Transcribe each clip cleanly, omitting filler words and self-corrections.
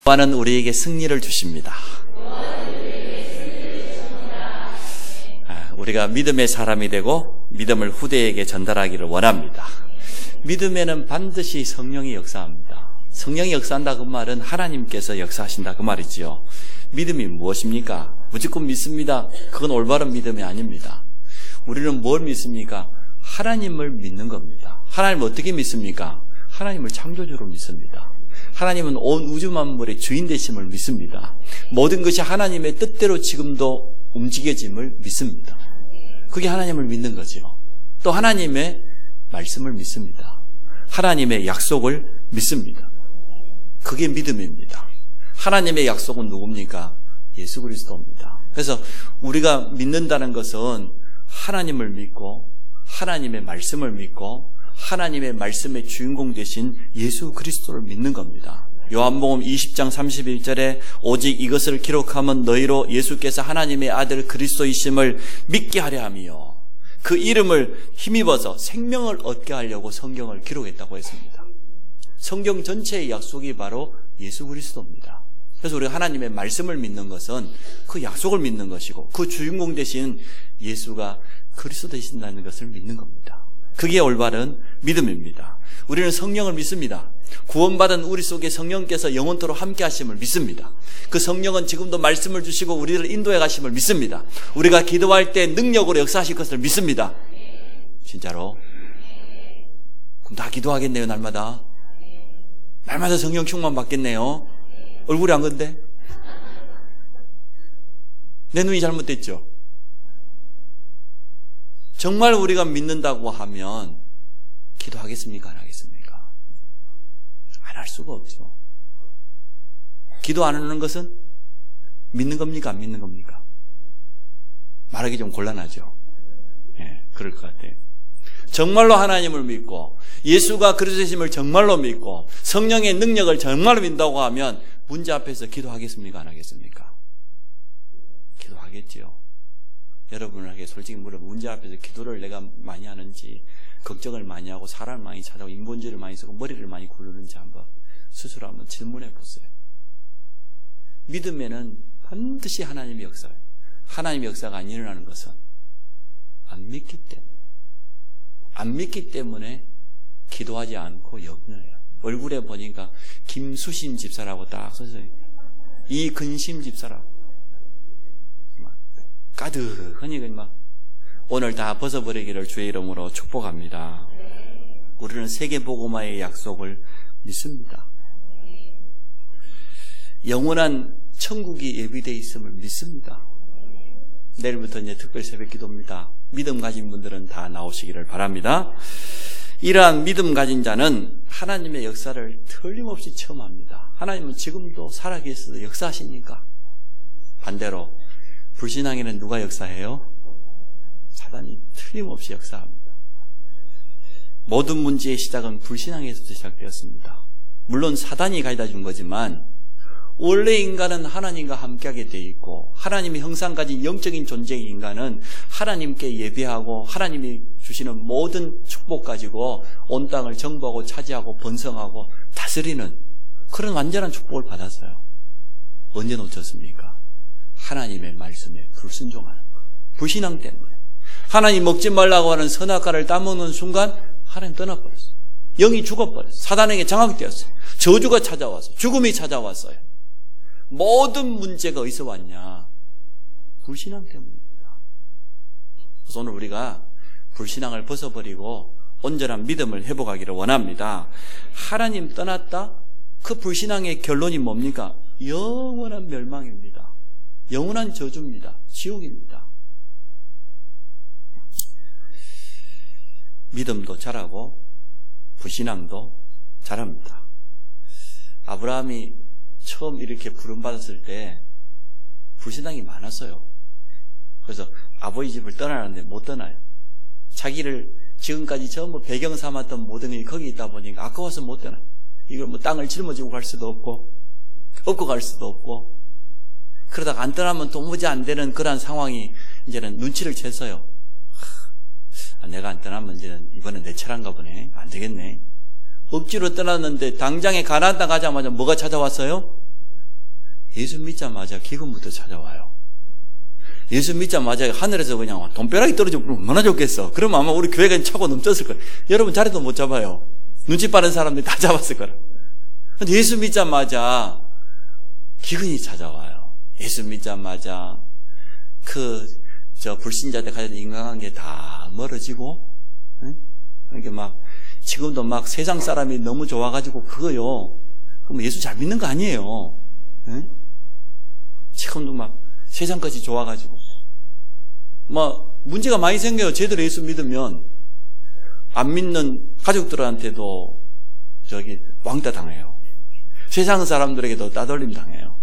여호와는 우리에게 승리를 주십니다. 우리가 믿음의 사람이 되고 믿음을 후대에게 전달하기를 원합니다. 믿음에는 반드시 성령이 역사합니다. 성령이 역사한다 그 말은 하나님께서 역사하신다 그 말이지요. 믿음이 무엇입니까? 무조건 믿습니다. 그건 올바른 믿음이 아닙니다. 우리는 뭘 믿습니까? 하나님을 믿는 겁니다. 하나님을 어떻게 믿습니까? 하나님을 창조주로 믿습니다. 하나님은 온 우주 만물의 주인 되심을 믿습니다. 모든 것이 하나님의 뜻대로 지금도 움직여짐을 믿습니다. 그게 하나님을 믿는 거죠. 또 하나님의 말씀을 믿습니다. 하나님의 약속을 믿습니다. 그게 믿음입니다. 하나님의 약속은 누굽니까? 예수 그리스도입니다. 그래서 우리가 믿는다는 것은 하나님을 믿고 하나님의 말씀을 믿고 하나님의 말씀의 주인공 되신 예수 그리스도를 믿는 겁니다. 요한복음 20장 31절에 오직 이것을 기록하면 너희로 예수께서 하나님의 아들 그리스도이심을 믿게 하려 함이요 그 이름을 힘입어서 생명을 얻게 하려고 성경을 기록했다고 했습니다. 성경 전체의 약속이 바로 예수 그리스도입니다. 그래서 우리가 하나님의 말씀을 믿는 것은 그 약속을 믿는 것이고 그 주인공 되신 예수가 그리스도 되신다는 것을 믿는 겁니다. 그게 올바른 믿음입니다. 우리는 성령을 믿습니다. 구원받은 우리 속에 성령께서 영원토록 함께 하심을 믿습니다. 그 성령은 지금도 말씀을 주시고 우리를 인도해 가심을 믿습니다. 우리가 기도할 때 능력으로 역사하실 것을 믿습니다. 진짜로? 그럼 다 기도하겠네요. 날마다 성령 충만 받겠네요. 얼굴이 안 건데? 내 눈이 잘못됐죠? 정말 우리가 믿는다고 하면 기도하겠습니까? 안 하겠습니까? 안 할 수가 없죠. 기도 안 하는 것은 믿는 겁니까? 안 믿는 겁니까? 말하기 좀 곤란하죠. 네, 그럴 것 같아요. 정말로 하나님을 믿고 예수가 그리스도이심을 정말로 믿고 성령의 능력을 정말로 믿는다고 하면 문제 앞에서 기도하겠습니까? 안 하겠습니까? 기도하겠죠. 여러분에게 솔직히 물어보면 문제 앞에서 기도를 내가 많이 하는지 걱정을 많이 하고 사람을 많이 찾아오고 인본주의를 많이 쓰고 머리를 많이 굴르는지 한번 스스로 한번 질문해 보세요. 믿음에는 반드시 하나님의 역사예요. 하나님의 역사가 안 일어나는 것은 안 믿기 때문에 기도하지 않고 역려해요. 얼굴에 보니까 김수심 집사라고 딱 써져요. 이근심 집사라고 가득하니 막 오늘 다 벗어버리기를 주의 이름으로 축복합니다. 우리는 세계복음화의 약속을 믿습니다. 영원한 천국이 예비되어 있음을 믿습니다. 내일부터 이제 특별 새벽 기도입니다. 믿음 가진 분들은 다 나오시기를 바랍니다. 이러한 믿음 가진 자는 하나님의 역사를 틀림없이 체험합니다. 하나님은 지금도 살아계셔서 역사하시니까. 반대로 불신앙에는 누가 역사해요? 사단이 틀림없이 역사합니다. 모든 문제의 시작은 불신앙에서 시작되었습니다. 물론 사단이 가져다 준 거지만 원래 인간은 하나님과 함께하게 되어 있고 하나님의 형상 가진 영적인 존재의 인간은 하나님께 예배하고 하나님이 주시는 모든 축복 가지고 온 땅을 정복하고 차지하고 번성하고 다스리는 그런 완전한 축복을 받았어요. 언제 놓쳤습니까? 하나님의 말씀에 불순종하는 것. 불신앙 때문에. 하나님 먹지 말라고 하는 선악과를 따먹는 순간 하나님 떠나버렸어요. 영이 죽어버렸어요. 사단에게 장악되었어요. 저주가 찾아왔어요. 죽음이 찾아왔어요. 모든 문제가 어디서 왔냐? 불신앙 때문입니다. 그래서 오늘 우리가 불신앙을 벗어버리고 온전한 믿음을 회복하기를 원합니다. 하나님 떠났다? 그 불신앙의 결론이 뭡니까? 영원한 멸망입니다. 영원한 저주입니다. 지옥입니다. 믿음도 자라고 불신앙도 자랍니다. 아브라함이 처음 이렇게 부름받았을 때 불신앙이 많았어요. 그래서 아버지 집을 떠나는데 못 떠나요. 자기를 지금까지 전부 배경 삼았던 모든 게 거기 있다 보니까 아까워서 못 떠나요. 이걸 뭐 땅을 짊어지고 갈 수도 없고 업고 갈 수도 없고 그러다가 안 떠나면 도무지 안 되는 그런 상황이 이제는 눈치를 챘어요. 내가 안 떠나면 이제는 이번엔 내 차례인가 보네. 안 되겠네. 억지로 떠났는데 당장에 가나안 가자마자 뭐가 찾아왔어요? 예수 믿자마자 기근부터 찾아와요. 예수 믿자마자 하늘에서 그냥 돈벼락이 떨어지면 얼마나 좋겠어. 그러면 아마 우리 교회가 차고 넘쳤을 거예요. 여러분 자리도 못 잡아요. 눈치 빠른 사람들이 다 잡았을 거라. 근데 예수 믿자마자 기근이 찾아와요. 예수 믿자마자 불신자들 가진 인간관계 다 멀어지고, 응? 이렇게 막 지금도 막 세상 사람이 너무 좋아가지고 그거요. 그럼 예수 잘 믿는 거 아니에요. 응? 지금도 막 세상까지 좋아가지고 뭐 문제가 많이 생겨요. 제대로 예수 믿으면 안 믿는 가족들한테도 왕따 당해요. 세상 사람들에게도 따돌림 당해요.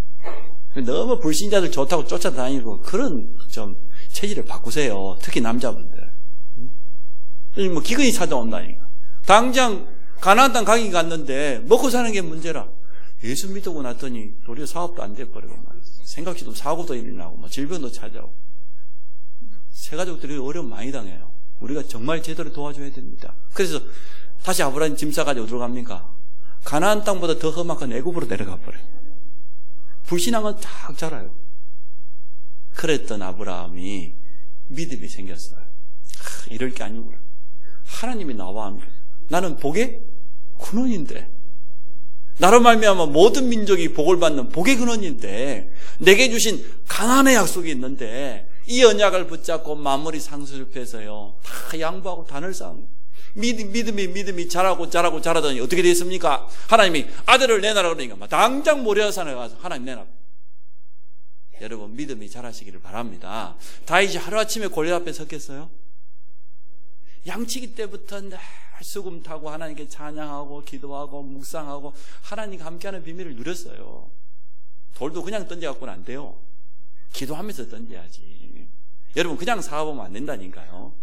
너무 불신자들 좋다고 쫓아다니고 그런 좀 체질을 바꾸세요. 특히 남자분들. 뭐 기근이 찾아온다니까. 당장 가나안 땅 가긴 갔는데 먹고 사는 게 문제라. 예수 믿고 났더니 도리어 사업도 안 돼버리고 생각지도 사고도 일어나고 뭐 질병도 찾아오고 새 가족들이 어려움 많이 당해요. 우리가 정말 제대로 도와줘야 됩니다. 그래서 다시 아브라함 짐 싸가지고 어디로 갑니까? 가나안 땅보다 더 험악한 애굽으로 내려가 버려요. 불신앙은 딱 자라요. 그랬던 아브라함이 믿음이 생겼어요. 이럴 게 아니구나. 하나님이 나와 함께. 나는 복의 근원인데, 나로 말미암아 모든 민족이 복을 받는 복의 근원인데, 내게 주신 가나안의 약속이 있는데 이 언약을 붙잡고 만물이 상수립해서요 다 양보하고 단을 쌓은 믿음이 자라더니 어떻게 됐습니까? 하나님이 아들을 내놔라 그러니까 당장 모리아산에 가서 하나님 내놔. 여러분 믿음이 자라시기를 바랍니다. 다윗이 하루아침에 골리앗 앞에 섰겠어요? 양치기 때부터 늘 수금 타고 하나님께 찬양하고 기도하고 묵상하고 하나님과 함께하는 비밀을 누렸어요. 돌도 그냥 던져갖고는 안 돼요. 기도하면서 던져야지. 여러분 그냥 사업하면 안 된다니까요.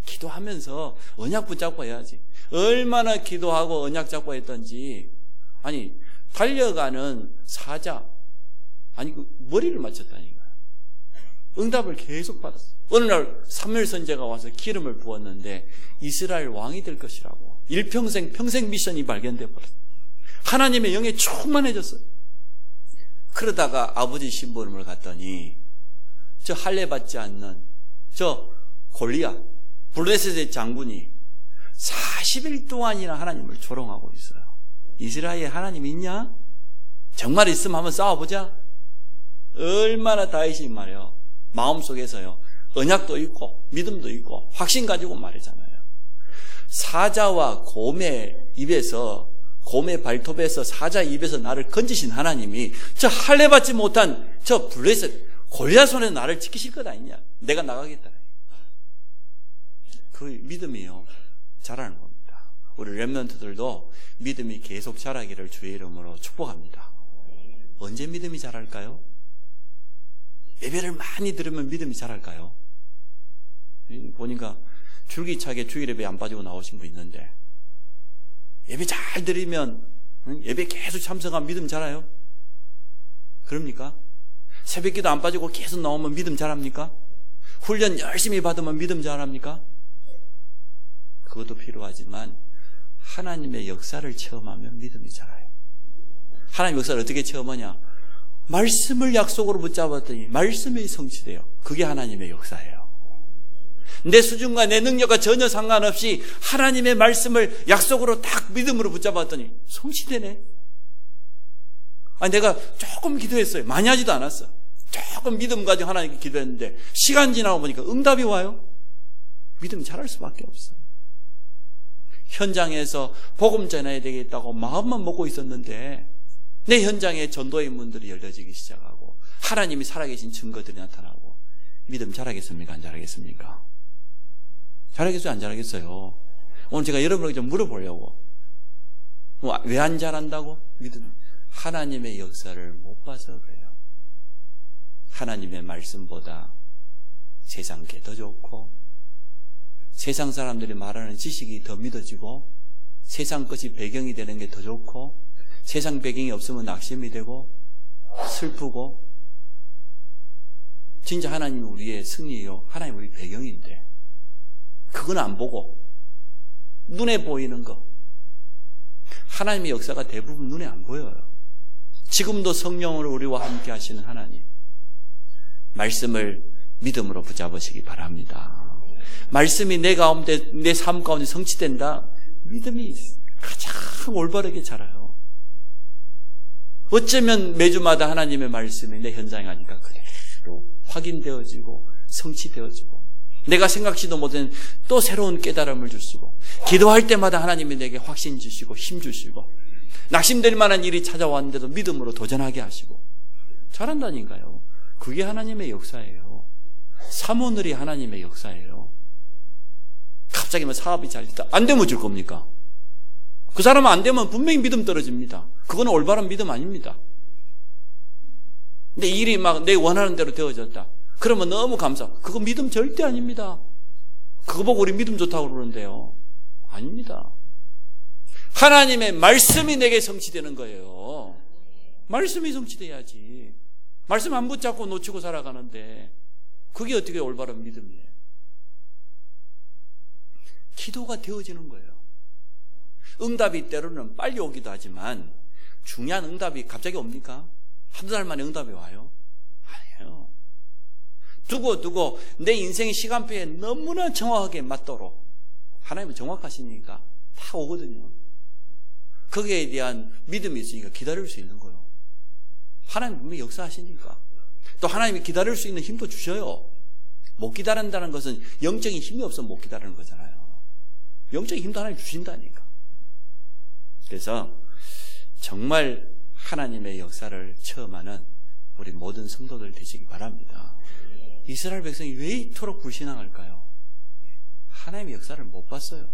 기도하면서 언약 붙잡고 해야지. 얼마나 기도하고 언약 잡고 했던지. 아니 달려가는 사자 그 머리를 맞췄다니까요. 응답을 계속 받았어요. 어느 날 사무엘 선지자가 와서 기름을 부었는데 이스라엘 왕이 될 것이라고 평생 미션이 발견돼 버렸어요. 하나님의 영에 충만해졌어요. 그러다가 아버지 심부름을 갔더니 저 할례 받지 않는 저 골리앗 블레셋의 장군이 40일 동안이나 하나님을 조롱하고 있어요. 이스라엘에 하나님 있냐? 정말 있으면 한번 싸워보자. 얼마나 다윗이 말이에요. 마음속에서요 언약도 있고 믿음도 있고 확신 가지고 말했잖아요. 사자와 곰의 입에서, 곰의 발톱에서 사자 입에서 나를 건지신 하나님이 저 할례 받지 못한 저 블레셋 골리앗 손에 나를 지키실 것 아니냐. 내가 나가겠다. 그 믿음이요 자라는 겁니다. 우리 렘넌트들도 믿음이 계속 자라기를 주의 이름으로 축복합니다. 언제 믿음이 자랄까요? 예배를 많이 들으면 믿음이 자랄까요? 보니까 줄기차게 주일 예배 안 빠지고 나오신 분 있는데 예배 잘 들으면 예배 계속 참석하면 믿음 자라요? 그럽니까? 새벽기도 안 빠지고 계속 나오면 믿음 자랍니까? 훈련 열심히 받으면 믿음 자랍니까? 그것도 필요하지만 하나님의 역사를 체험하면 믿음이 자라요. 하나님의 역사를 어떻게 체험하냐? 말씀을 약속으로 붙잡았더니 말씀이 성취돼요. 그게 하나님의 역사예요. 내 수준과 내 능력과 전혀 상관없이 하나님의 말씀을 약속으로 딱 믿음으로 붙잡았더니 성취되네. 내가 조금 기도했어요. 많이 하지도 않았어. 조금 믿음 가지고 하나님께 기도했는데 시간 지나고 보니까 응답이 와요. 믿음이 자랄 수밖에 없어요. 현장에서 복음 전해야 되겠다고 마음만 먹고 있었는데 내 현장에 전도의 문들이 열려지기 시작하고 하나님이 살아계신 증거들이 나타나고 믿음 자라겠습니까? 안 자라겠습니까? 자라겠어요? 안 자라겠어요? 오늘 제가 여러분에게 좀 물어보려고. 왜 안 자란다고? 믿음. 하나님의 역사를 못 봐서 그래요. 하나님의 말씀보다 세상 게 더 좋고 세상 사람들이 말하는 지식이 더 믿어지고 세상 것이 배경이 되는 게 더 좋고 세상 배경이 없으면 낙심이 되고 슬프고 진짜 하나님이 우리의 승리요. 하나님 우리 배경인데 그건 안 보고 눈에 보이는 거 하나님의 역사가 대부분 눈에 안 보여요. 지금도 성령으로 우리와 함께 하시는 하나님, 말씀을 믿음으로 붙잡으시기 바랍니다. 말씀이 내 가운데, 내 삶 가운데 성취된다. 믿음이 가장 올바르게 자라요. 어쩌면 매주마다 하나님의 말씀이 내 현장에 가니까 그대로 확인되어지고 성취되어지고, 내가 생각지도 못한 또 새로운 깨달음을 주시고, 기도할 때마다 하나님이 내게 확신 주시고 힘 주시고, 낙심될 만한 일이 찾아왔는데도 믿음으로 도전하게 하시고, 잘한다니까요. 그게 하나님의 역사예요. 사모늘이 하나님의 역사예요. 갑자기 뭐 사업이 잘 됐다, 안 되면 어쩔 겁니까? 그 사람은 안 되면 분명히 믿음 떨어집니다. 그거는 올바른 믿음 아닙니다. 근데 일이 막 내 원하는 대로 되어졌다, 그러면 너무 감사. 그거 믿음 절대 아닙니다. 그거 보고 우리 믿음 좋다고 그러는데요. 아닙니다. 하나님의 말씀이 내게 성취되는 거예요. 말씀이 성취돼야지. 말씀 안 붙잡고 놓치고 살아가는데 그게 어떻게 올바른 믿음이에요? 기도가 되어지는 거예요. 응답이 때로는 빨리 오기도 하지만 중요한 응답이 갑자기 옵니까? 한두 달 만에 응답이 와요? 아니에요. 두고 내 인생의 시간표에 너무나 정확하게 맞도록 하나님은 정확하시니까 다 오거든요. 거기에 대한 믿음이 있으니까 기다릴 수 있는 거예요. 하나님 분명히 역사하시니까. 또 하나님이 기다릴 수 있는 힘도 주셔요. 못 기다린다는 것은 영적인 힘이 없어서 못 기다리는 거잖아요. 영적인 힘도 하나님 주신다니까. 그래서 정말 하나님의 역사를 체험하는 우리 모든 성도들 되시기 바랍니다. 이스라엘 백성이 왜 이토록 불신앙할까요? 하나님의 역사를 못 봤어요.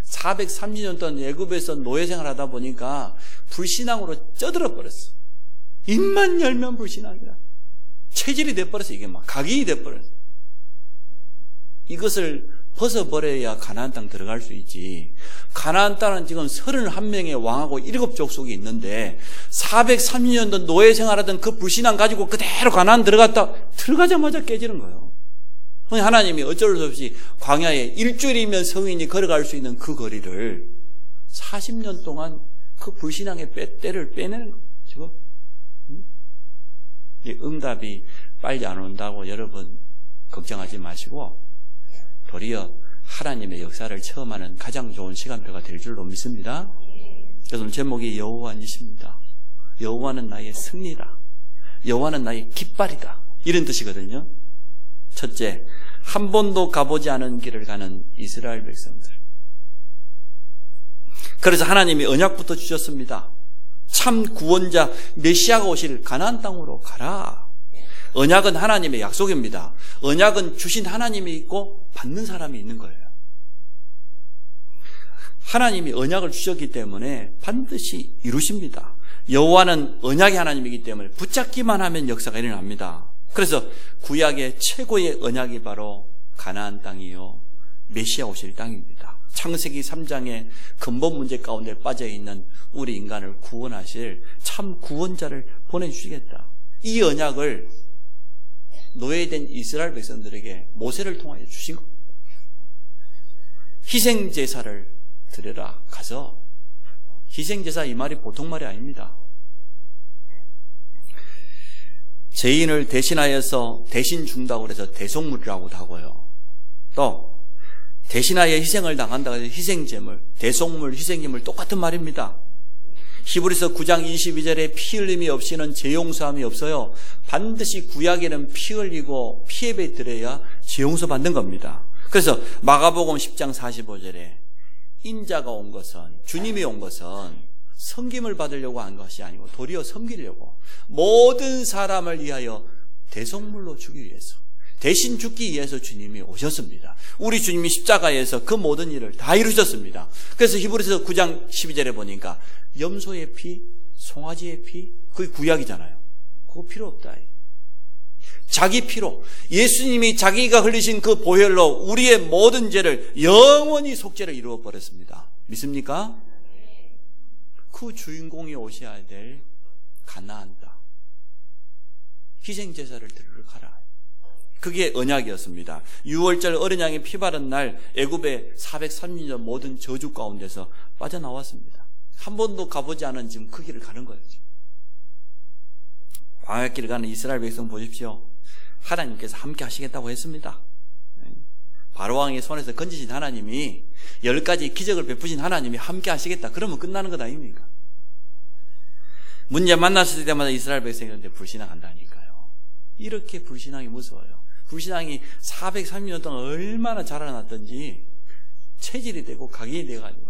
430년 동안 애굽에서 노예 생활하다 보니까 불신앙으로 쪄들어 버렸어. 입만 열면 불신앙이라. 체질이 돼버렸어. 이게 막 각인이 돼버렸어. 이것을 벗어버려야 가나안 땅 들어갈 수 있지. 가나안 땅은 지금 31명의 왕하고 7족속이 있는데 430년 전 노예 생활하던 그 불신앙 가지고 그대로 가나안 들어가자마자 깨지는 거예요. 하나님이 어쩔 수 없이 광야에 일주일이면 성인이 걸어갈 수 있는 그 거리를 40년 동안 그 불신앙의 때를 빼내는 거죠. 응답이 빨리 안 온다고 여러분 걱정하지 마시고 도리어 하나님의 역사를 체험하는 가장 좋은 시간표가 될 줄로 믿습니다. 그래서 오늘 제목이 여호와니십니다. 여호와는 나의 승리다. 여호와는 나의 깃발이다. 이런 뜻이거든요. 첫째, 한 번도 가보지 않은 길을 가는 이스라엘 백성들. 그래서 하나님이 언약부터 주셨습니다. 참 구원자 메시아가 오실 가나안 땅으로 가라. 언약은 하나님의 약속입니다. 언약은 주신 하나님이 있고 받는 사람이 있는 거예요. 하나님이 언약을 주셨기 때문에 반드시 이루십니다. 여호와는 언약의 하나님이기 때문에 붙잡기만 하면 역사가 일어납니다. 그래서 구약의 최고의 언약이 바로 가나안 땅이요 메시아 오실 땅입니다. 창세기 3장의 근본 문제 가운데 빠져있는 우리 인간을 구원하실 참 구원자를 보내주시겠다. 이 언약을 노예된 이스라엘 백성들에게 모세를 통하여 주신 겁니다. 희생제사를 드려라. 가서 희생제사, 이 말이 보통 말이 아닙니다. 죄인을 대신하여서 대신 준다고 해서 대속물이라고도 하고요. 또 대신하여 희생을 당한다고 해서 희생제물, 대속물, 희생제물 똑같은 말입니다. 히브리서 9장 22절에 피 흘림이 없이는 죄 용서함이 없어요. 반드시 구약에는 피 흘리고 피예배 드려야 죄 용서 받는 겁니다. 그래서 마가복음 10장 45절에 인자가 온 것은, 주님이 온 것은 섬김을 받으려고 한 것이 아니고 도리어 섬기려고 모든 사람을 위하여 대속물로 주기 위해서, 대신 죽기 위해서 주님이 오셨습니다. 우리 주님이 십자가에서 그 모든 일을 다 이루셨습니다. 그래서 히브리서 9장 12절에 보니까 염소의 피, 송아지의 피, 그게 구약이잖아요. 그거 필요 없다. 자기 피로, 예수님이 자기가 흘리신 그 보혈로 우리의 모든 죄를 영원히 속죄를 이루어버렸습니다. 믿습니까? 그 주인공이 오셔야 될 가나안 땅, 희생제사를 드리러 가라. 그게 언약이었습니다. 6월절 어린 양이 피 바른 날 애굽의 430년 모든 저주 가운데서 빠져나왔습니다. 한 번도 가보지 않은 지금 그 길을 가는 거예요. 광야길을 가는 이스라엘 백성 보십시오. 하나님께서 함께 하시겠다고 했습니다. 바로왕의 손에서 건지신 하나님이 10가지 기적을 베푸신 하나님이 함께 하시겠다. 그러면 끝나는 것 아닙니까? 문제 만났을 때마다 이스라엘 백성이 그런데 불신앙한다니까요. 이렇게 불신앙이 무서워요. 불신앙이 430년 동안 얼마나 자라났던지 체질이 되고 각인이 돼가지고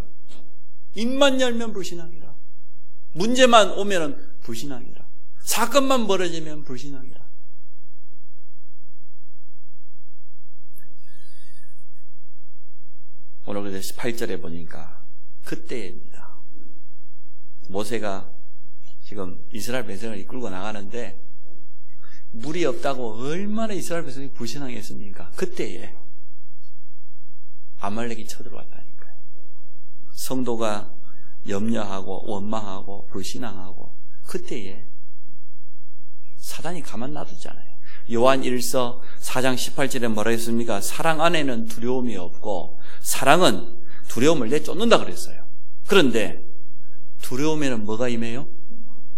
입만 열면 불신앙이라, 문제만 오면은 불신앙이라, 사건만 벌어지면 불신앙이라. 오늘 그래서 18절에 보니까 그때입니다. 모세가 지금 이스라엘 백성을 이끌고 나가는데 물이 없다고 얼마나 이스라엘 백성이 불신앙했습니까? 그때에 아말렉이 쳐들어왔다니까요. 성도가 염려하고 원망하고 불신앙하고 그때에 사단이 가만 놔두잖아요. 요한 1서 4장 18절에 뭐라 했습니까? 사랑 안에는 두려움이 없고 사랑은 두려움을 내쫓는다 그랬어요. 그런데 두려움에는 뭐가 임해요?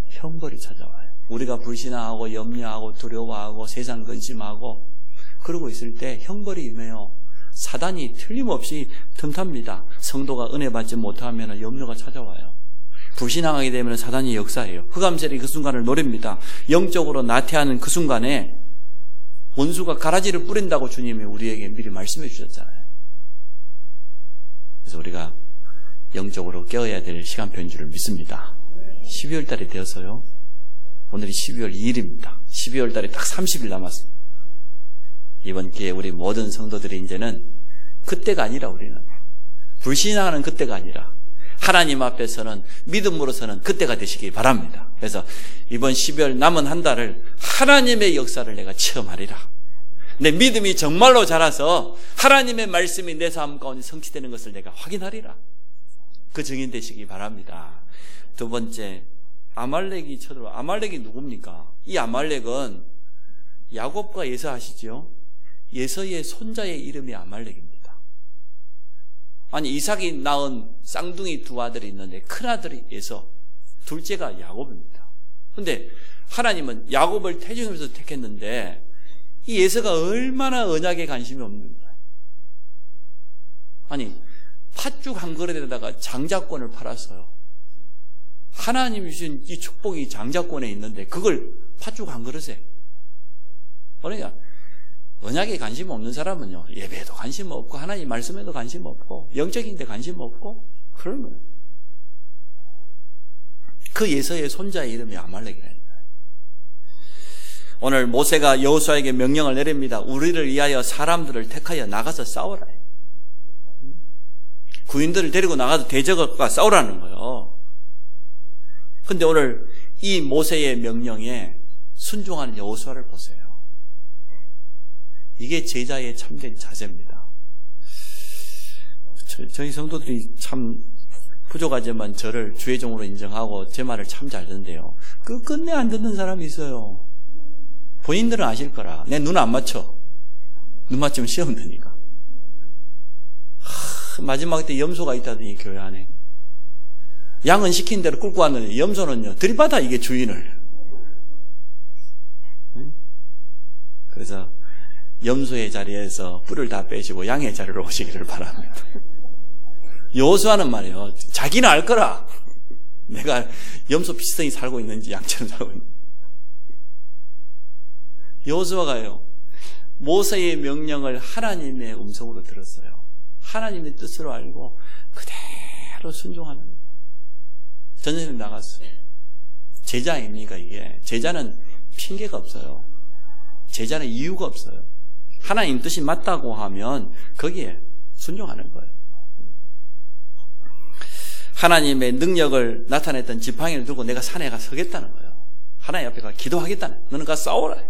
형벌이 찾아와요. 우리가 불신앙하고 염려하고 두려워하고 세상 근심하고 그러고 있을 때 형벌이 임해요. 사단이 틀림없이 틈탑니다. 성도가 은혜 받지 못하면 염려가 찾아와요. 불신앙하게 되면 사단이 역사해요. 흑암셀이 그 순간을 노립니다. 영적으로 나태하는 그 순간에 원수가 가라지를 뿌린다고 주님이 우리에게 미리 말씀해 주셨잖아요. 그래서 우리가 영적으로 깨어야 될 시간표인 줄을 믿습니다. 12월 달이 되어서요. 오늘이 12월 2일입니다. 12월 달에 딱 30일 남았습니다. 이번 기회에 우리 모든 성도들이 이제는 그때가 아니라 우리는 불신앙하는 그때가 아니라 하나님 앞에서는 믿음으로서는 그때가 되시기 바랍니다. 그래서 이번 12월 남은 한 달을 하나님의 역사를 내가 체험하리라. 내 믿음이 정말로 자라서 하나님의 말씀이 내 삶 가운데 성취되는 것을 내가 확인하리라. 그 증인 되시기 바랍니다. 두 번째, 아말렉이 쳐들어와. 아말렉이 누굽니까? 이 아말렉은 야곱과 예서 아시죠? 예서의 손자의 이름이 아말렉입니다. 아니, 이삭이 낳은 쌍둥이 두 아들이 있는데 큰아들이 예서, 둘째가 야곱입니다. 그런데 하나님은 야곱을 태중에서 택했는데 이 예서가 얼마나 언약에 관심이 없는가. 아니, 팥죽 한 그릇에다가 장자권을 팔았어요. 하나님이 주신 이 축복이 장자권에 있는데 그걸 팥죽 한 그릇에. 그러니까 언약에 관심 없는 사람은요, 예배에도 관심 없고 하나님 말씀에도 관심 없고 영적인 데 관심 없고 그런 거예요. 그 예서의 손자의 이름이 아말렉이라니까요. 오늘 모세가 여호수아에게 명령을 내립니다. 우리를 위하여 사람들을 택하여 나가서 싸우라. 구인들을 데리고 나가서 대적과 싸우라는 거예요. 근데 오늘 이 모세의 명령에 순종하는 여호수아를 보세요. 이게 제자의 참된 자세입니다. 저희 성도들이 참 부족하지만 저를 주의 종으로 인정하고 제 말을 참 잘 듣는데요. 끝내 안 듣는 사람이 있어요. 본인들은 아실 거라. 내 눈 안 맞춰. 눈 맞추면 시험 드니까. 마지막 때 염소가 있다더니 교회 안에. 양은 시킨 대로 끌고 왔는데 염소는요, 들이받아 이게 주인을. 그래서 염소의 자리에서 뿔을 다 빼시고 양의 자리로 오시기를 바랍니다. 여호수아는 말이에요, 자기는 알 거라. 내가 염소 비슷하게 살고 있는지 양처럼 살고 있는지. 여호수아가요, 모세의 명령을 하나님의 음성으로 들었어요. 하나님의 뜻으로 알고 그대로 순종하는 거예요. 전쟁에 나갔어요. 제자 아닙니까 이게? 제자는 핑계가 없어요. 제자는 이유가 없어요. 하나님 뜻이 맞다고 하면 거기에 순종하는 거예요. 하나님의 능력을 나타냈던 지팡이를 들고 내가 산에 가 서겠다는 거예요. 하나님 앞에 가 기도하겠다는 거예요. 너는 가 싸워라.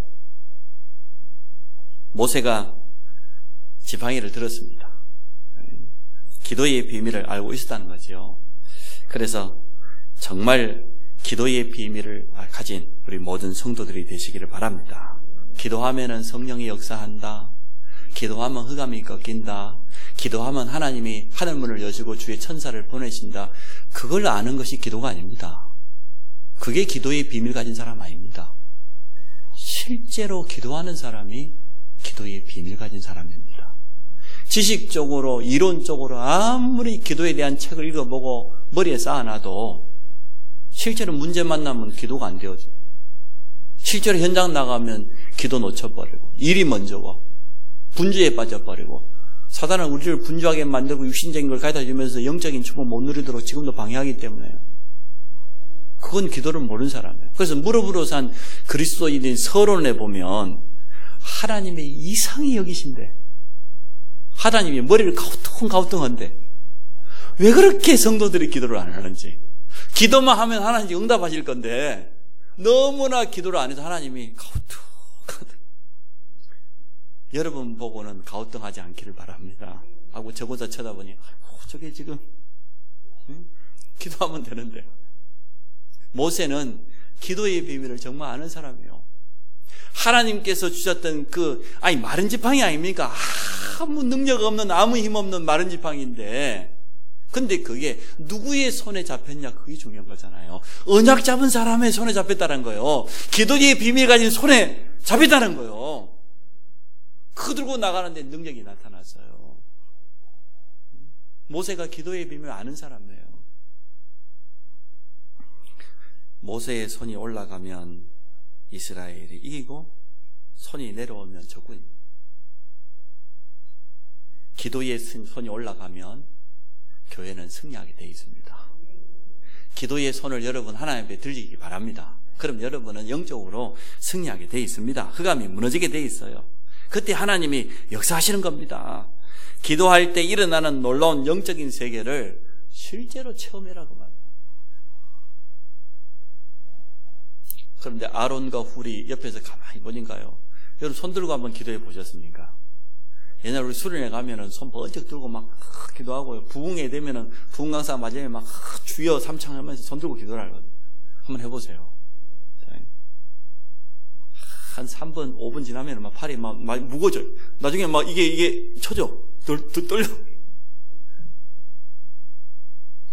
모세가 지팡이를 들었습니다. 기도의 비밀을 알고 있었다는 거죠. 그래서 정말 기도의 비밀을 가진 우리 모든 성도들이 되시기를 바랍니다. 기도하면은 성령이 역사한다. 기도하면 흑암이 꺾인다. 기도하면 하나님이 하늘문을 여시고 주의 천사를 보내신다. 그걸 아는 것이 기도가 아닙니다. 그게 기도의 비밀 가진 사람 아닙니다. 실제로 기도하는 사람이 기도의 비밀 가진 사람입니다. 지식적으로 이론적으로 아무리 기도에 대한 책을 읽어보고 머리에 쌓아놔도 실제로 문제 만나면 기도가 안 되어져. 실제로 현장 나가면 기도 놓쳐버리고 일이 먼저고 분주에 빠져버리고 사단은 우리를 분주하게 만들고 육신적인 걸 가져다주면서 영적인 축복 못 누리도록 지금도 방해하기 때문에 그건 기도를 모르는 사람이에요. 그래서 무릎으로 산 그리스도인인 서론에 보면 하나님의 이상히 여기신데 하나님이 머리를 가우뚱가우뚱한데 왜 그렇게 성도들이 기도를 안 하는지, 기도만 하면 하나님이 응답하실 건데 너무나 기도를 안 해서 하나님이 가우뚱가우뚱. 여러분 보고는 가우뚱하지 않기를 바랍니다 하고 저보다 쳐다보니 저게 지금 기도하면 되는데. 모세는 기도의 비밀을 정말 아는 사람이에요. 하나님께서 주셨던 마른 지팡이 아닙니까? 아무 능력 없는, 아무 힘 없는 마른 지팡이인데, 근데 그게 누구의 손에 잡혔냐, 그게 중요한 거잖아요. 언약 잡은 사람의 손에 잡혔다는 거예요. 기도의 비밀 가진 손에 잡혔다는 거예요. 그거 들고 나가는데 능력이 나타났어요. 모세가 기도의 비밀을 아는 사람이에요. 모세의 손이 올라가면 이스라엘이 이기고 손이 내려오면 적군입니다. 기도의 손이 올라가면 교회는 승리하게 되어 있습니다. 기도의 손을 여러분 하나님 앞에 들리기 바랍니다. 그럼 여러분은 영적으로 승리하게 되어 있습니다. 흑암이 무너지게 되어 있어요. 그때 하나님이 역사하시는 겁니다. 기도할 때 일어나는 놀라운 영적인 세계를 실제로 체험해라고 말합니다. 그런데 아론과 훌이 옆에서 가만히 보니까요, 여러분 손 들고 한번 기도해 보셨습니까? 옛날 우리 수련회 가면은 손 번쩍 들고 막 기도하고요. 부흥회 되면은 부흥 강사 맞으면 막 주여 삼창하면서 손 들고 기도를 하거든요. 한번 해보세요. 한 3분, 5분 지나면 막 팔이 막 무거워져요. 나중에 막 이게 쳐져. 떨려.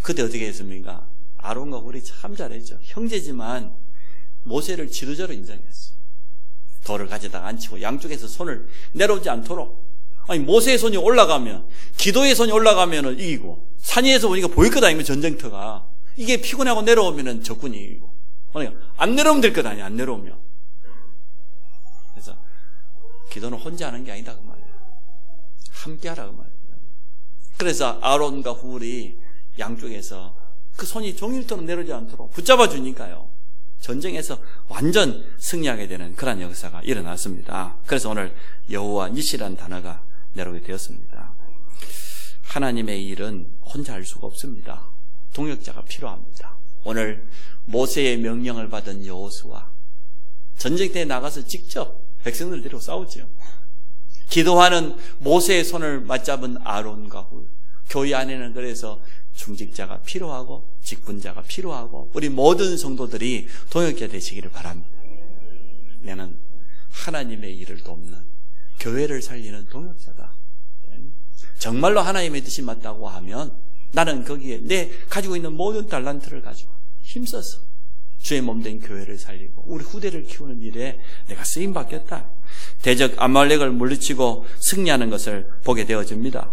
그때 어떻게 했습니까? 아론과 훌이 참 잘했죠. 형제지만 모세를 지도자로 인정했어. 돌을 가져다 앉히고 양쪽에서 손을 내려오지 않도록. 아니, 모세의 손이 올라가면, 기도의 손이 올라가면 이기고, 산 위에서 보니까 보일 것 아니면 전쟁터가. 이게 피곤하고 내려오면 적군이 이기고. 그러니까 안 내려오면 될 것 아니야, 안 내려오면. 그래서 기도는 혼자 하는 게 아니다 그 말이에요. 함께 하라 그 말이에요. 그래서 아론과 훌이 양쪽에서 그 손이 종일토록 내려오지 않도록 붙잡아 주니까요, 전쟁에서 완전 승리하게 되는 그런 역사가 일어났습니다. 그래서 오늘 여호와 니시라는 단어가 내려오게 되었습니다. 하나님의 일은 혼자 할 수가 없습니다. 동역자가 필요합니다. 오늘 모세의 명령을 받은 여호수아, 전쟁터에 나가서 직접 백성들 데리고 싸웠죠. 기도하는 모세의 손을 맞잡은 아론과 훌, 교회 안에는 그래서 중직자가 필요하고 직분자가 필요하고 우리 모든 성도들이 동역자 되시기를 바랍니다. 나는 하나님의 일을 돕는, 교회를 살리는 동역자다. 정말로 하나님의 뜻이 맞다고 하면 나는 거기에 내 가지고 있는 모든 달란트를 가지고 힘써서 주의 몸된 교회를 살리고 우리 후대를 키우는 일에 내가 쓰임받겠다. 대적 아말렉을 물리치고 승리하는 것을 보게 되어집니다.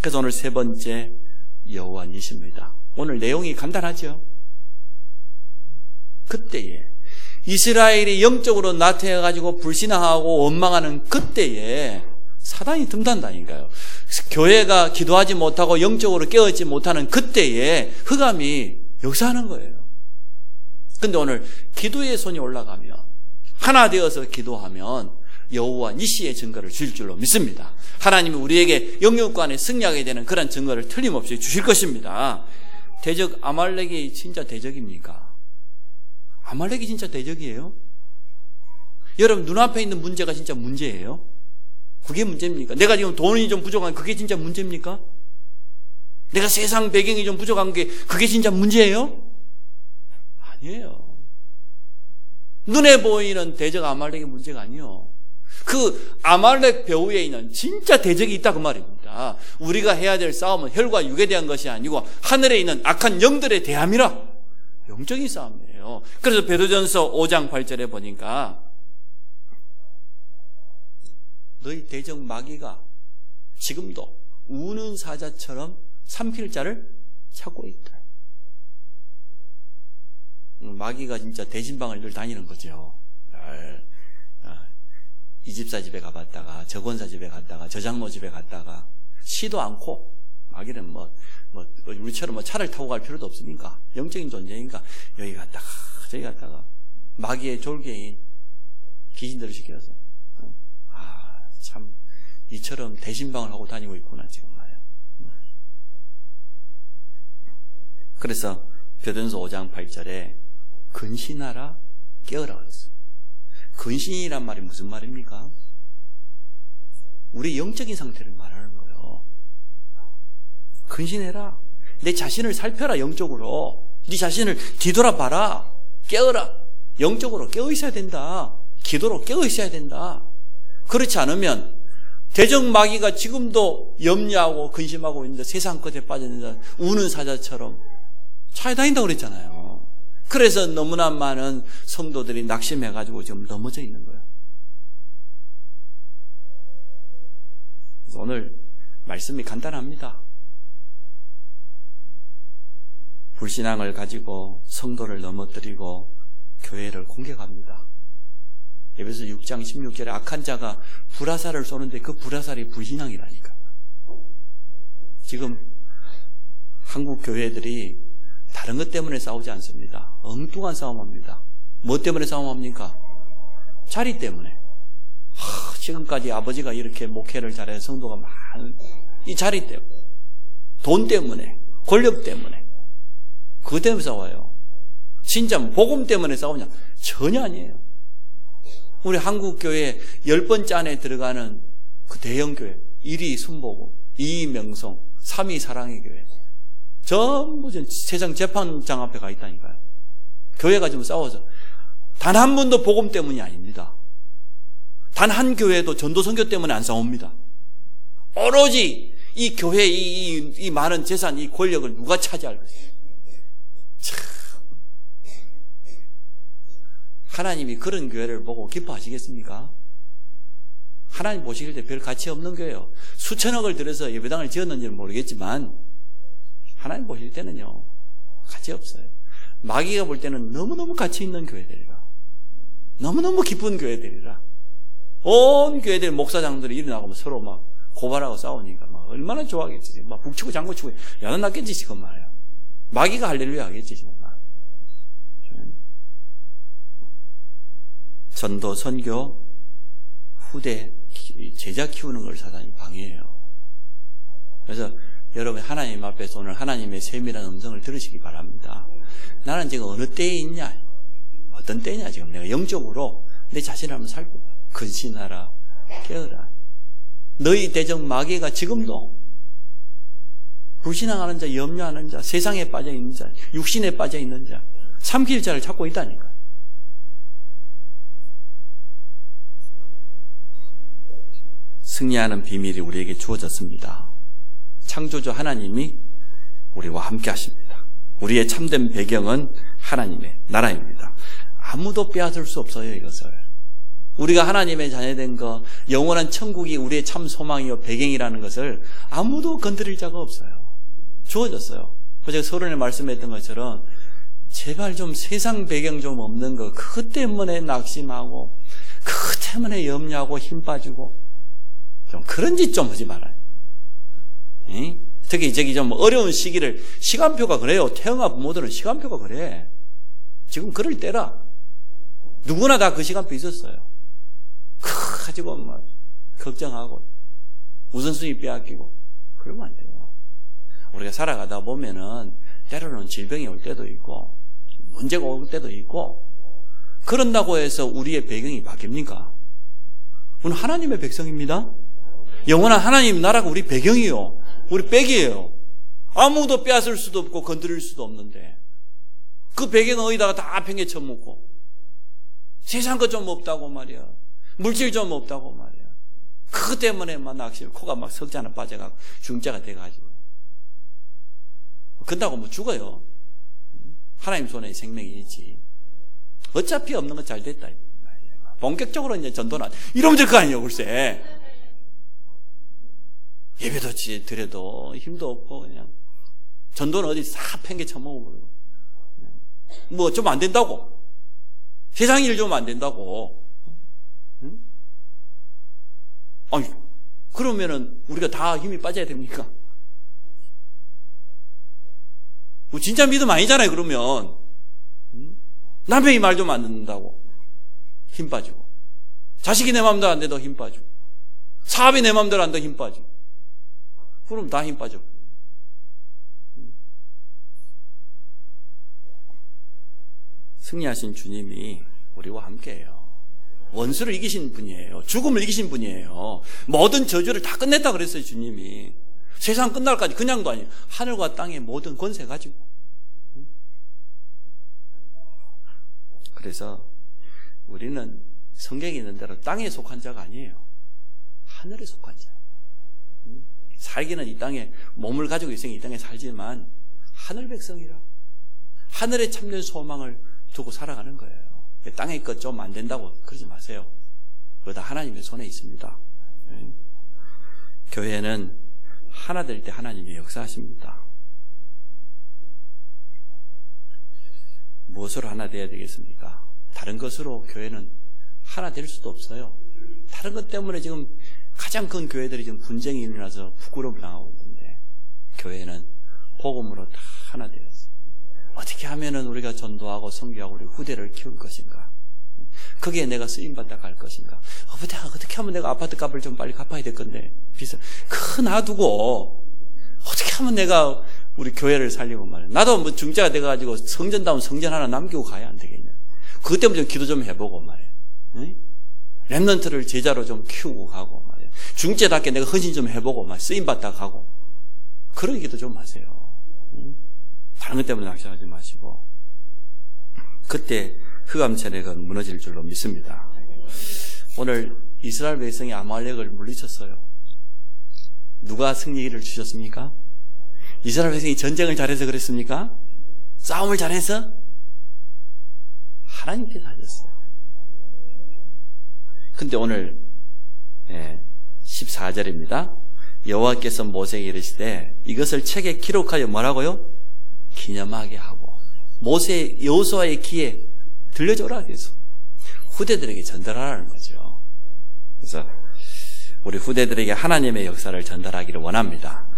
그래서 오늘 세 번째, 여호와 니시입니다. 오늘 내용이 간단하죠. 그때에 이스라엘이 영적으로 나태해가지고 불신하고 원망하는 그때에 사단이 틈탄다니까요. 교회가 기도하지 못하고 영적으로 깨어있지 못하는 그때에 흑암이 역사하는 거예요. 근데 오늘 기도의 손이 올라가면, 하나 되어서 기도하면 여호와 니시의 증거를 주실 줄로 믿습니다. 하나님이 우리에게 영육간에 승리하게 되는 그런 증거를 틀림없이 주실 것입니다. 대적 아말렉이 진짜 대적입니까? 아말렉이 진짜 대적이에요? 여러분 눈앞에 있는 문제가 진짜 문제예요? 그게 문제입니까? 내가 지금 돈이 좀 부족한 그게 진짜 문제입니까? 내가 세상 배경이 좀 부족한 게 그게 진짜 문제예요? 아니에요. 눈에 보이는 대적 아말렉의 문제가 아니에요. 그 아말렉 배후에 있는 진짜 대적이 있다 그 말입니다. 우리가 해야 될 싸움은 혈과 육에 대한 것이 아니고 하늘에 있는 악한 영들에 대함이라. 영적인 싸움이에요. 그래서 베드로전서 5장 8절에 보니까 너희 대적 마귀가 지금도 우는 사자처럼 삼킬 자를 찾고 있다. 마귀가 진짜 대진방을 늘 다니는 거죠. 이 집사 집에 가봤다가 저 권사 집에 갔다가 저 장로 집에 갔다가 쉬도 않고, 마귀는 우리처럼 차를 타고 갈 필요도 없으니까, 영적인 존재니까 여기 갔다가 저기 갔다가 마귀의 졸개인 귀신들을 시켜서 참 이처럼 대신방을 하고 다니고 있구나 지금 말이야. 그래서 교전서 5장 8절에 근신하라 깨어라 그랬어요. 근신이란 말이 무슨 말입니까? 우리 영적인 상태를 말하는 거예요. 근신해라. 내 자신을 살펴라. 영적으로 네 자신을 뒤돌아봐라. 깨어라. 영적으로 깨어 있어야 된다. 기도로 깨어 있어야 된다. 그렇지 않으면 대적 마귀가 지금도 염려하고 근심하고 있는데 세상 끝에 빠졌는데 우는 사자처럼 찾아다닌다고 그랬잖아요. 그래서 너무나 많은 성도들이 낙심해가지고 지금 넘어져 있는 거예요. 그래서 오늘 말씀이 간단합니다. 불신앙을 가지고 성도를 넘어뜨리고 교회를 공격합니다. 에베소 6장 16절에 악한 자가 불화살을 쏘는데 그 불화살이 불신앙이라니까. 지금 한국 교회들이 다른 것 때문에 싸우지 않습니다. 엉뚱한 싸움합니다. 뭐 때문에 싸움합니까? 자리 때문에. 지금까지 아버지가 이렇게 목회를 잘해 성도가 많은 이 자리 때문에, 돈 때문에, 권력 때문에, 그것 때문에 싸워요. 진짜 복음 때문에 싸우냐? 전혀 아니에요. 우리 한국 교회 10번째 안에 들어가는 그 대형 교회, 1위 순복음, 2위 명성, 3위 사랑의 교회, 전부 세상 재판장 앞에 가 있다니까요. 교회가 지금 싸워서 단 한 번도 복음 때문이 아닙니다. 단 한 교회도 전도 선교 때문에 안 싸웁니다. 오로지 이 교회 이 많은 재산, 이 권력을 누가 차지할 것이에요. 참, 하나님이 그런 교회를 보고 기뻐하시겠습니까? 하나님 보시길 때 별 가치 없는 교회요. 수천억을 들여서 예배당을 지었는지는 모르겠지만 하나님 보실 때는요, 가치 없어요. 마귀가 볼 때는 너무너무 가치 있는 교회들이라, 너무너무 기쁜 교회들이라, 온 교회들 목사장들이 일어나고 서로 막 고발하고 싸우니까 막 얼마나 좋아하겠지. 막 북치고 장구치고 야단 났겠지 지금 말이야. 마귀가 할렐루야 하겠지 지금 말. 전도, 선교, 후대, 제자 키우는 걸 사단이 방해해요. 그래서 여러분 하나님 앞에서 오늘 하나님의 세밀한 음성을 들으시기 바랍니다. 나는 지금 어느 때에 있냐? 어떤 때냐 지금 내가 영적으로 내 자신을 한번 살펴. 근신하라, 깨어라. 너희 대적 마귀가 지금도 불신앙하는 자, 염려하는 자, 세상에 빠져 있는 자, 육신에 빠져 있는 자, 삼킬 자를 찾고 있다니까. 승리하는 비밀이 우리에게 주어졌습니다. 창조주 하나님이 우리와 함께 하십니다. 우리의 참된 배경은 하나님의 나라입니다. 아무도 빼앗을 수 없어요, 이것을. 우리가 하나님의 자녀된 것, 영원한 천국이 우리의 참 소망이요 배경이라는 것을 아무도 건드릴 자가 없어요. 주어졌어요. 제가 서론에 말씀했던 것처럼 제발 좀 세상 배경 좀 없는 거, 그것 때문에 낙심하고 그것 때문에 염려하고 힘 빠지고 좀 그런 짓 좀 하지 말아요. 응? 특히 저기 좀 어려운 시기를, 시간표가 그래요. 태영아 부모들은 시간표가 그래. 지금 그럴 때라. 누구나 다 그 시간표 있었어요. 가지고 막 걱정하고 우선순위 빼앗기고 그러면 안 돼요. 우리가 살아가다 보면은 때로는 질병이 올 때도 있고 문제가 올 때도 있고, 그런다고 해서 우리의 배경이 바뀝니까? 우리는 하나님의 백성입니다. 영원한 하나님 나라가 우리 배경이요, 우리 백이에요. 아무도 빼앗을 수도 없고 건드릴 수도 없는데 그 배경은 어디다가 다 팽개쳐 놓고 세상 것 좀 없다고 말이야, 물질 좀 없다고 말이야, 그것 때문에 막 낚시, 코가 막 석자나 빠져가고 중자가 돼가지고 그런다고 뭐 죽어요. 하나님 손에 생명이 있지. 어차피 없는 건 잘 됐다. 본격적으로 이제 전도는 이러면 될 거 아니에요, 글쎄. 예배도 드려도 힘도 없고 그냥 전도는 어디 싹 팽개 쳐먹어버리고 뭐 좀 안 된다고, 세상 일 좀 안 된다고. 응? 아니 그러면은 우리가 다 힘이 빠져야 됩니까? 뭐 진짜 믿음 아니잖아요. 그러면 남편이 말 좀 안 듣는다고 힘 빠지고, 자식이 내 마음대로 안 돼도 힘 빠지고, 사업이 내 마음대로 안 돼도 힘 빠지고, 그럼 다 힘 빠져. 승리하신 주님이 우리와 함께해요. 원수를 이기신 분이에요. 죽음을 이기신 분이에요. 모든 저주를 다 끝냈다 그랬어요. 주님이 세상 끝날까지 그냥도 아니에요. 하늘과 땅의 모든 권세 가지고. 그래서 우리는 성경에 있는 대로 땅에 속한 자가 아니에요. 하늘에 속한 자. 살기는 이 땅에 몸을 가지고 있으니 이 땅에 살지만 하늘 백성이라 하늘에 참된 소망을 두고 살아가는 거예요. 땅의 것 좀 안 된다고 그러지 마세요. 그거 다 하나님의 손에 있습니다. 교회는 하나 될 때 하나님이 역사하십니다. 무엇으로 하나 돼야 되겠습니까? 다른 것으로 교회는 하나 될 수도 없어요. 다른 것 때문에 지금 가장 큰 교회들이 지금 분쟁이 일어나서 부끄러움을 당하고 있는데, 교회는 복음으로 다 하나 되었어요. 어떻게 하면은 우리가 전도하고 선교하고 우리 후대를 키울 것인가? 거기에 내가 쓰임받다 갈 것인가? 어떻게 하면 내가 아파트 값을 좀 빨리 갚아야 될 건데, 비싸. 그거 놔두고, 어떻게 하면 내가 우리 교회를 살리고 말이야. 나도 뭐 중재가 돼가지고 성전다운 성전 하나 남기고 가야 안 되겠냐. 그것 때문에 좀 기도 좀 해보고 말이야. 응? 렘넌트를 제자로 좀 키우고 가고 말이야. 중재답게 내가 헌신 좀 해보고 말이야. 쓰임받다 가고. 그런 기도 좀 하세요. 응? 다른 것 때문에 낙심하지 마시고. 그때 흑암세력은 무너질 줄로 믿습니다. 오늘 이스라엘 백성이 아말렉을 물리쳤어요. 누가 승리를 주셨습니까? 이스라엘 백성이 전쟁을 잘해서 그랬습니까? 싸움을 잘해서? 하나님께서 하셨어요. 근데 오늘 14절입니다. 여호와께서 모세에게 이르시되 이것을 책에 기록하여 뭐라고요? 기념하게 하고 모세 여호수아의 귀에 들려줘라 그래서 후대들에게 전달하라는 거죠. 그래서 우리 후대들에게 하나님의 역사를 전달하기를 원합니다.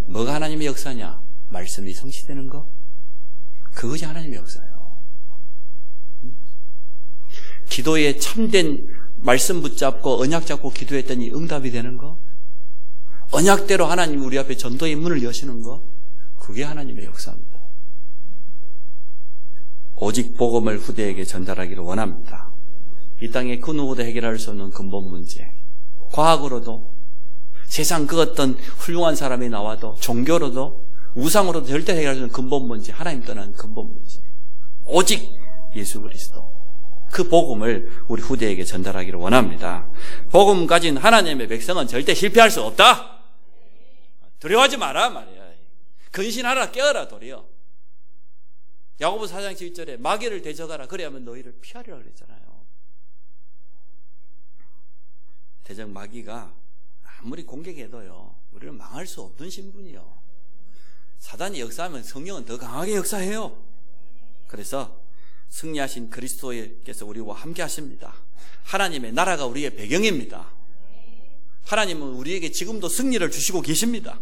뭐가 하나님의 역사냐? 말씀이 성취되는 거? 그것이 하나님의 역사예요. 기도에 참된 말씀 붙잡고 언약 잡고 기도했더니 응답이 되는 거? 언약대로 하나님 우리 앞에 전도의 문을 여시는 거? 그게 하나님의 역사입니다. 오직 복음을 후대에게 전달하기를 원합니다. 이 땅에 그 누구도 해결할 수 없는 근본 문제, 과학으로도 세상 그 어떤 훌륭한 사람이 나와도 종교로도 우상으로도 절대 해결할 수 없는 근본 문제, 하나님 떠난 근본 문제, 오직 예수 그리스도, 그 복음을 우리 후대에게 전달하기를 원합니다. 복음 가진 하나님의 백성은 절대 실패할 수 없다. 두려워하지 마라 말이야. 근신하라, 깨어라 도리어. 야고보서 4장 11절에 마귀를 대적하라, 그래야만 너희를 피하리라 그랬잖아요. 대적 마귀가 아무리 공격해도요, 우리는 망할 수 없는 신분이요. 사단이 역사하면 성령은 더 강하게 역사해요. 그래서 승리하신 그리스도께서 우리와 함께 하십니다. 하나님의 나라가 우리의 배경입니다. 하나님은 우리에게 지금도 승리를 주시고 계십니다.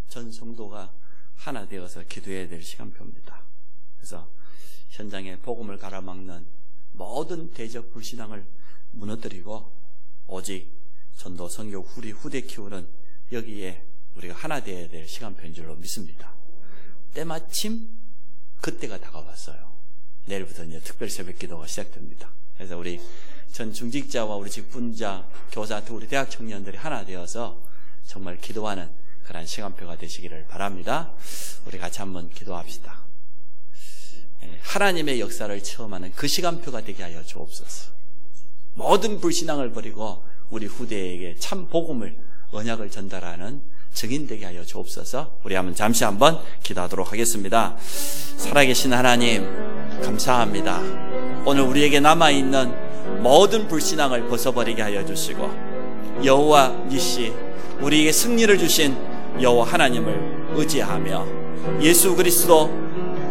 전 성도가 하나 되어서 기도해야 될 시간표입니다. 그래서 현장에 복음을 가로막는 모든 대적 불신앙을 무너뜨리고 오직 전도 선교 후대 키우는 여기에 우리가 하나 되어야 될 시간표인 줄로 믿습니다. 때마침 그때가 다가왔어요. 내일부터 이제 특별 새벽 기도가 시작됩니다. 그래서 우리 전 중직자와 우리 직분자, 교사, 우리 대학 청년들이 하나 되어서 정말 기도하는 그런 시간표가 되시기를 바랍니다. 우리 같이 한번 기도합시다. 하나님의 역사를 체험하는 그 시간표가 되게 하여 주옵소서. 모든 불신앙을 버리고 우리 후대에게 참 복음을, 언약을 전달하는 증인 되게 하여 주옵소서. 우리 잠시 한번 기도하도록 하겠습니다. 살아계신 하나님, 감사합니다. 오늘 우리에게 남아있는 모든 불신앙을 벗어버리게 하여 주시고 여호와 니시, 우리에게 승리를 주신 여호와 하나님을 의지하며 예수 그리스도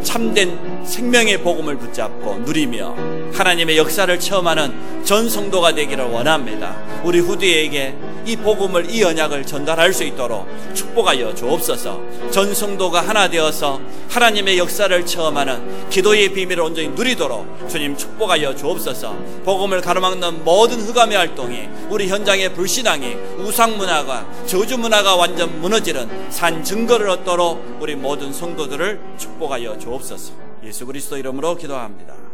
참된 생명의 복음을 붙잡고 누리며 하나님의 역사를 체험하는 전 성도가 되기를 원합니다. 우리 후대에게 이 복음을, 이 언약을 전달할 수 있도록 축복하여 주옵소서. 전 성도가 하나 되어서 하나님의 역사를 체험하는 기도의 비밀을 온전히 누리도록 주님 축복하여 주옵소서. 복음을 가로막는 모든 흑암의 활동이, 우리 현장의 불신앙이, 우상문화가, 저주문화가 완전 무너지는 산 증거를 얻도록 우리 모든 성도들을 축복하여 주옵소서. 예수 그리스도 이름으로 기도합니다.